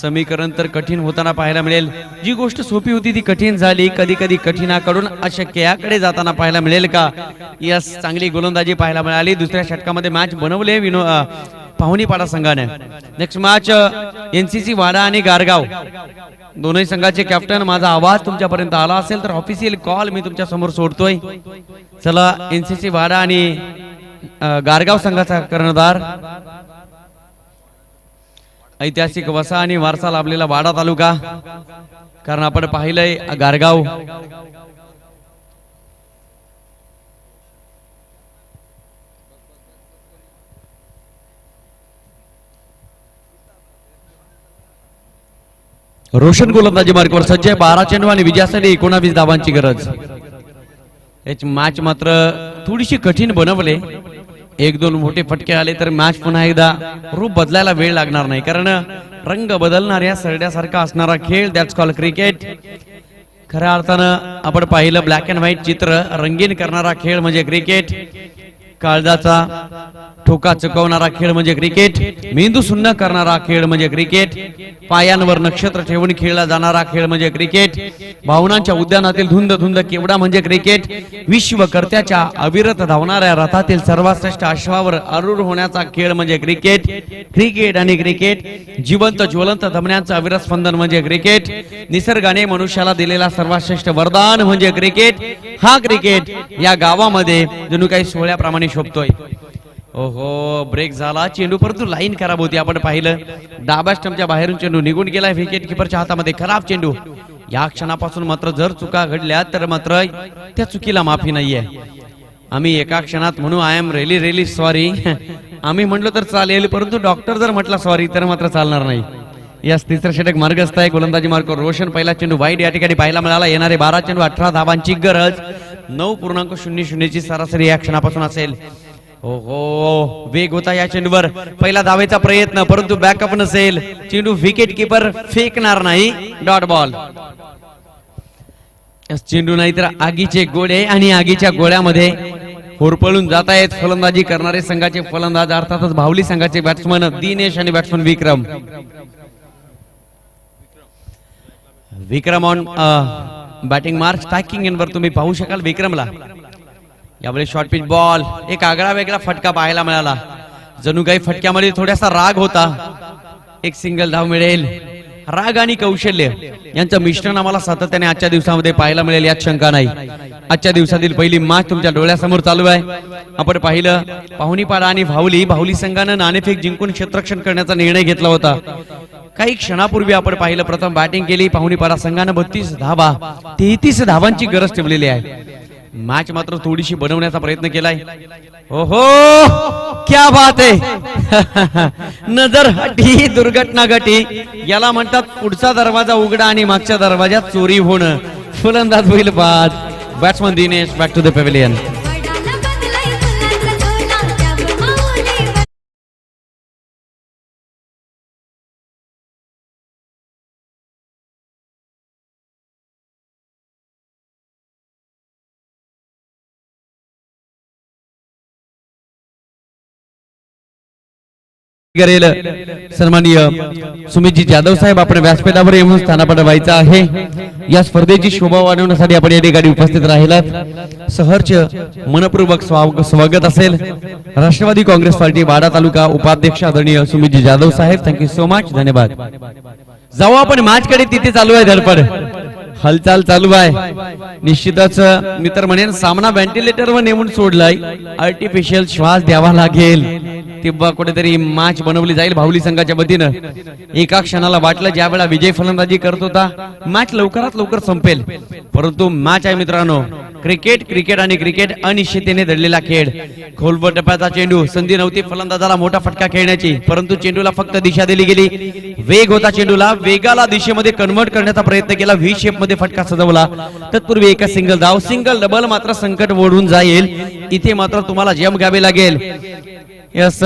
समीकरण तर कठीण होताना पाहायला मिळेल. जी गोष्ट सोपी होती ती कठीण झाली. कधी कधी कठीणाकडून अशक्याकडे जाताना पाहायला मिळेल का. यस, चांगली गोलंदाजी पाहायला मिळाली. दुसऱ्या षटकामध्ये मॅच बनवले पाहुणीपाडा संघाने. नेक्स्ट मॅच एनसीसी वाडा आणि गारगाव दोन्ही संघाचे कॅप्टन. माझा आवाज तुमच्यापर्यंत आला असेल तर ऑफिशियल कॉल मी तुमच्या समोर सोडतोय. चला, एनसीसी वाडा आणि गारगाव संघाचा कर्णधार, ऐतिहासिक वसा आणि वारसा लाभलेला वाडा तालुका. कारण आपण पाहिलंय गारगाव रोशन गोलंदाजी मार्कवर सज्ज आहे. 12 चेंडू आणि विजयासाठी 19 धावांची गरज. याची मॅच मात्र थोडीशी कठीण बनवले. 1-2 मोठे फटके आले तर मॅच पुन्हा एकदा रूप बदलायला वेळ लागणार नाही. कारण रंग बदलणाऱ्या सरड्यासारखा असणारा खेळ, दॅट्स कॉल क्रिकेट. खऱ्या अर्थानं आपण पाहिलं ब्लॅक अँड व्हाईट चित्र रंगीन करणारा खेळ म्हणजे क्रिकेट. काळजाचा ठोका चुकवणारा खेळ म्हणजे क्रिकेट. मेंदू सुन्न करणारा खेळ म्हणजे क्रिकेट. पायांवर नक्षत्र ठेवून खेळला जाणारा खेळ म्हणजे क्रिकेट. भावनांच्या उद्यानातील धुंद धुंद केवडा म्हणजे क्रिकेट. विश्वकर्त्याच्या अविरत धावणाऱ्या रथातील सर्वश्रेष्ठ अश्वावर आरूढ होण्याचा खेळ म्हणजे क्रिकेट. क्रिकेट आणि क्रिकेट, जिवंत ज्वलंत धमन्यांचं अविरत स्पंदन म्हणजे क्रिकेट. निसर्गाने मनुष्याला दिलेला सर्वश्रेष्ठ वरदान म्हणजे क्रिकेट. हा क्रिकेट या गावामध्ये जणू काही सोहळ्याप्रमाणे शोभतोय. ओहो, ब्रेक झाला चेंडू, परंतु लाईन खराब होती. आपण पाहिलं डाव्या स्टंपच्या बाहेरून चेंडू निघून गेला. विकेट किपरच्या हातामध्ये खराब चेंडू. या क्षणापासून मात्र जर चुका घडल्या तर मात्र त्या चुकीला माफी नाहीये. आम्ही एका क्षणात म्हणू I am really really sorry, आम्ही म्हटलं तर चालेल, परंतु डॉक्टर जर म्हटला सॉरी तर मात्र चालणार नाही. यास तिसरं षटक मार्गस्थ आहे. गोलंदाजी मार्ग रोशन. पहिला चेंडू वाईड या ठिकाणी पाहायला मिळाला. येणारे 12 चेंडू 18 धावांची गरज. 9.00 ची सरासरी या क्षणापासून असेल. ओहो, वेग होता या चेंडूवर. पहिला धावेचा प्रयत्न, परंतु बॅकअप नसेल. चेंडू विकेट किपर फेकणार नाही. Dot ball. चेंडू नाही तर आगीचे गोळे आणि आगीच्या गोळ्यामध्ये होरपळून जात आहेत फलंदाजी करणारे संघाचे फलंदाज, अर्थातच भावली संघाचे बॅट्समन दिनेश आणि batsman Vikram. Vikram on batting mark. Striking एंडवर तुम्ही पाहू शकाल विक्रमला. यावेळी शॉर्ट पिच बॉल, एक आगळा वेगळा फटका पाहायला मिळाला. जणू काही फटक्यामध्ये थोडासा राग होता. एक सिंगल धाव मिळेल. राग आणि कौशल्य यांचं मिश्रण आम्हाला सातत्याने आजच्या दिवसामध्ये पाहायला मिळेल, यात शंका नाही. आजच्या दिवसातील पहिली मॅच तुमच्या डोळ्यासमोर चालू आहे. आपण पाहिलं पाहुणीपाडा आणि भावली संघानं नाणेफेक जिंकून क्षेत्ररक्षण करण्याचा निर्णय घेतला होता. काही क्षणापूर्वी आपण पाहिलं प्रथम बॅटिंग केली पाहुणीपाडा संघानं. 32 धावा, 33 धावांची गरज ठेवलेली आहे. मॅच मात्र थोडीशी बनवण्याचा प्रयत्न केलाय. ओहो, क्या बात आहे. नजर हटी, दुर्घटना घटी. याला म्हणतात पुढचा दरवाजा उघडा आणि मागच्या दरवाजात चोरी होणं. फलंदाज होईल बाद. Batsman Dinesh back to the pavilion. करेल सन्माननीय सुमितजी जाधव साहेब आपण व्यासपीठावर येऊन स्थानापन्न व्हायचं आहे। या स्पर्धेची शोभा वाढवण्यासाठी आपण या ठिकाणी उपस्थित राहिलात सहर्ष मनपूर्वक स्वागत असेल। राष्ट्रवादी काँग्रेस पार्टी वाडा तालुका उपाध्यक्ष आदरणीय सुमितजी जाधव साहेब, थँक्यू सो मच, धन्यवाद। जाऊ आपण मॅच कडे, तिथे चालू आहे धडपड, हालचाल चालू आहे। निश्चितच मी तर म्हणेन सामना व्हेंटिलेटरवर नेऊन सोडलाय, आर्टिफिशियल श्वास द्यावा लागेल तेव्हा कुठेतरी मॅच बनवली जाईल भावली संघाच्या वतीनं। एका क्षणाला वाटलं ज्या वेळा विजय फलंदाजी करत होता मॅच लवकरात लवकर संपेल, परंतु मॅच आहे मित्रांनो। क्रिकेट आणि क्रिकेट अनिश्चिततेने दडलेला खेळ। खोलवर टप्प्याचा चेंडू, संधी नव्हती फलंदाजाला मोठा फटका खेळण्याची, परंतु चेंडूला फक्त दिशा दिली गेली। वेग होता चेंडूला, वेगाला दिशेमध्ये कन्वर्ट करण्याचा प्रयत्न केला, व्ही शेप मध्ये फटका सजवला। तत्पूर्वी एका सिंगल धाव, सिंगल डबल मात्र संकट ओढून जाईल, इथे मात्र तुम्हाला जम घ्यावे लागेल। यस,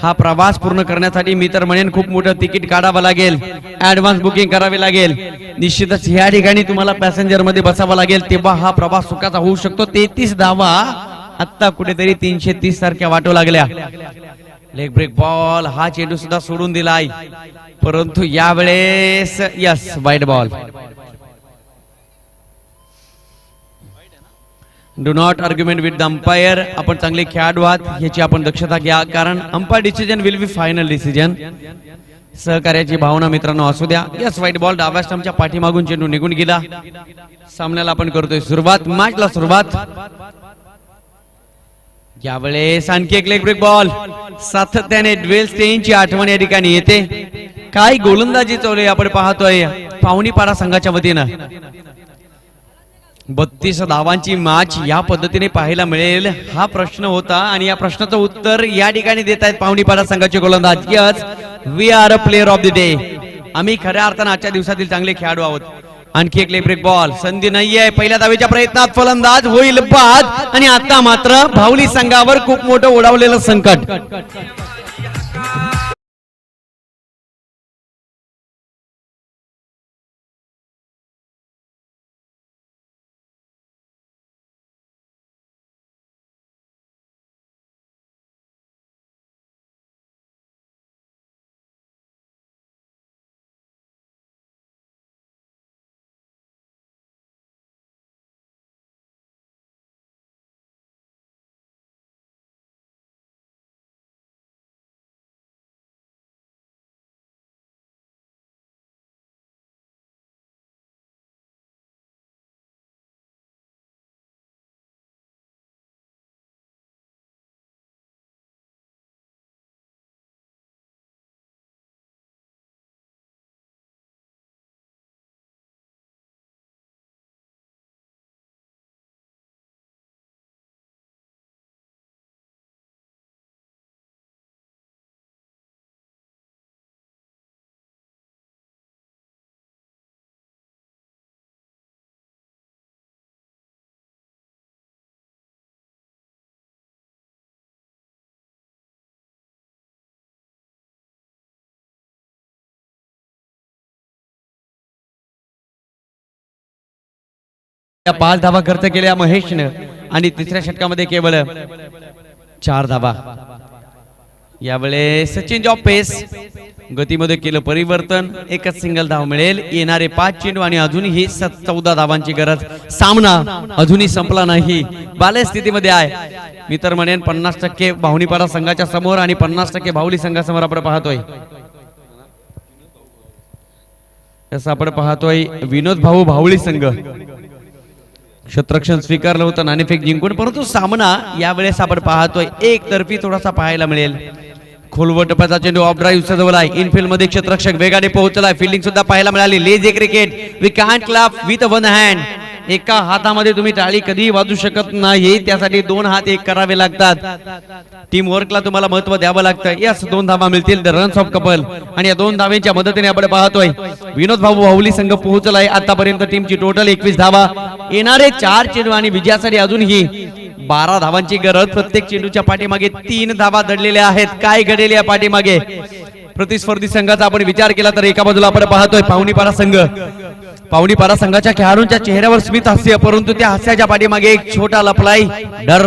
हा प्रवास पूर्ण करण्यासाठी मी तर म्हणेन खूप मोठं तिकीट काढावं लागेल, ऍडव्हान्स बुकिंग करावे लागेल। निश्चितच या ठिकाणी तुम्हाला पॅसेंजर मध्ये बसावं लागेल, तेव्हा हा प्रवास सुखाचा होऊ शकतो। 33 धावा आता कुठेतरी 330 सारख्या वाटू लागल्या। लेग ब्रेक बॉल, हा चेंडू सुद्धा सोडून दिलाय, परंतु यावेळेस yes wide ball. Do not argument with the umpire. आपण चांगले खेळाडू आहात याची आपण दक्षता घ्या, कारण umpire decision will be final decision. सहकार्याची भावना मित्रांनो असू द्या। यस वाईट बॉल, डाव्या स्टंपच्या पाठीमागून चेंडू निघून गेला। सामन्याला आपण करतोय सुरुवात, मॅचला सुरुवात। यावेळेस आणखी एक लेग ब्रेक बॉल, सातत्याने ड्वेल स्टेनची आठवण या ठिकाणी येते। काय गोलंदाजी चालू आपण पाहतोय पाहुणीपाडा संघाच्या वतीनं। 32 धावांची मॅच या पद्धतीने पाहायला मिळेल हा प्रश्न होता, आणि या प्रश्नाचं उत्तर या ठिकाणी देत आहेत पाहुणीपाडा संघाचे गोलंदाज। Yes, we are a player of the day. आम्ही खऱ्या अर्थानं आजच्या दिवसातील चांगले खेळाडू आहोत। आणखी एक लेग ब्रेक बॉल, संधी नाहीये, पहिल्या धावेच्या प्रयत्नात फलंदाज होईल बाद, आणि आता मात्र भावली संघावर खूप मोठं ओढावलेलं संकट। या 5 धावा खर्च केल्या महेशने, आणि तिसऱ्या षटकामध्ये केवळ 4 धावा। यावेळेस चेंज ऑफ पेस, गतीमध्ये केलं परिवर्तन, एकच सिंगल धाव मिळेल। येणारे 5 चेंडू आणि अजूनही 14 धावांची गरज। सामना अजूनही संपला नाही, बाले स्थितीमध्ये आहे। मी तर म्हणेन 50% भावनीपाडा संघाच्या समोर आणि 50% भावली संघासमोर आपण पाहतोय। असं आपण पाहतोय विनोद भाऊ भावली संघ क्षेत्ररक्षण स्वीकारलं होतं नाणेफेक जिंकून, परंतु सामना यावेळेस आपण पाहतोय एकतर्फी थोडासा पाहायला मिळेल। खोलवर टप्प्याचा चेंडू ऑफ ड्राईव्ह सजवलाय, इनफिल्ड मध्ये क्षेत्ररक्षक वेगाने पोहोचलाय, फिल्डिंग सुद्धा पाहायला मिळाली। Lazy cricket, we can't clap with one hand. एका हातामध्ये तुम्ही टाळी कधी वाजू शकत नाही, त्यासाठी 2 हात एक करावे लागतात। टीम वर्कला तुम्हाला महत्व द्यावं लागतं। यस, 2 धावा मिळतील, द रन्स ऑफ कपल, आणि या 2 धावांच्या मदतीने आपण पाहतोय विनोद भाऊ भावली संघ पोहोचलाय। आतापर्यंत टीमची टोटल 21 धावा, येणारे 4 चेंडू आणि विजयासाठी अजूनही 12 धावांची गरज। प्रत्येक चेंडूच्या पाठीमागे 3 धावा दडलेल्या आहेत। काय घडेल या पाठीमागे प्रतिस्पर्धी संघाचा आपण विचार केला तर एका बाजूला आपण पाहतोय पाहुणीपाडा संघ, पावणीपाडा संघाच्या खेळाडूंच्या चेहऱ्यावर स्मित हास्य, परंतु त्या हास्याच्या पाठीमागे एक छोटा लपलाय डर,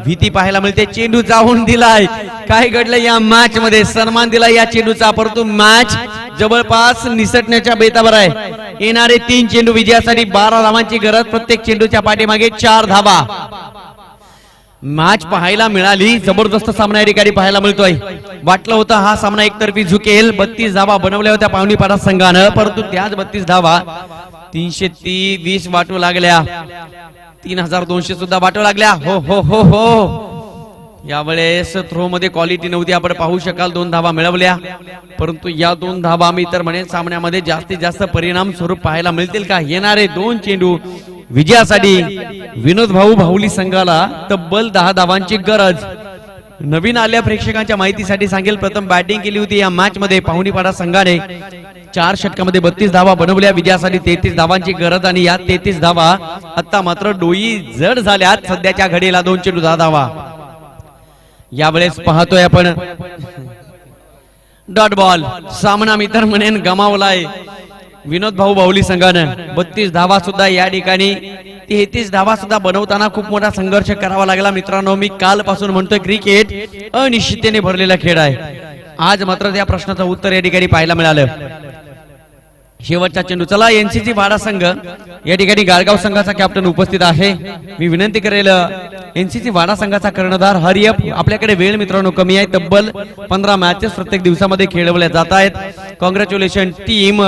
भीती पाहायला मिळते. चेंडू जाऊन दिलाय. काय घडलं या मॅच मध्ये? सन्मान दिला या चेंडूचा, परंतु मॅच जवळपास निसटण्याच्या बेतावर आहे. येणारे 3 चेंडू विजयासाठी 12 धावांची गरज. प्रत्येक चेंडूच्या पाठीमागे 4 धावा. मॅच पाहायला मिळाली. जबरदस्त सामना या ठिकाणी पाहायला मिळतोय. वाटलं होतं हा सामना एकतर्फी झुकेल. 32 धावा बनवल्या होत्या पावणीपाडा संघानं, परंतु त्याच 32 धावा 320 वाटू लागल्या. 3200 सुद्धा वाटू लागल्या. हो हो हो हो. यावेळेस थ्रो मध्ये क्वालिटी नव्हती, आपण पाहू शकाल. 2 धावा मिळवल्या, परंतु या 2 धावा मी तर म्हणेन सामन्यामध्ये जास्तीत जास्त परिणाम स्वरूप पाहायला मिळतील का? येणारे 2 चेंडू विजयासाठी विनोद भाऊ भाऊली संघाला तब्बल 10 धावांची गरज. नवीन आलेल्या प्रेक्षकांच्या माहितीसाठी सांगेल, प्रथम बॅटिंग केली होती या मॅच मध्ये पावणीपाडा संघाने. 4 षटकामध्ये 32 धावा बनवल्या. विजयासाठी 33 धावांची गरज आणि या 33 धावा आता मात्र डोई जड झाल्यात. सध्याच्या घडीला 2 चेंडू 10 धावा. यावेळेस पाहतोय आपण डॉट बॉल. सामना मी तर म्हणेन गमावलाय विनोद भाऊ बाहुली संघानं. 32 धावा सुद्धा या ठिकाणी 33 धावा सुद्धा बनवताना खूप मोठा संघर्ष करावा लागला. मित्रांनो, मी कालपासून म्हणतोय क्रिकेट अनिश्चिततेने भरलेला खेळ आहे. आज मात्र त्या प्रश्नाचं उत्तर या ठिकाणी पाहायला मिळालं. शेवटचा चेंडू. चला, एनसीसी वाडा संघ या ठिकाणी गारगाव संघाचा कॅप्टन उपस्थित आहे. मी विनंती करेल एनसीसी वाडा संघाचा कर्णधार हरिअप. आपल्याकडे वेळ मित्रांनो कमी आहे. तब्बल 15 मॅचेस प्रत्येक दिवसामध्ये खेळवल्या जात आहेत. Congratulation team.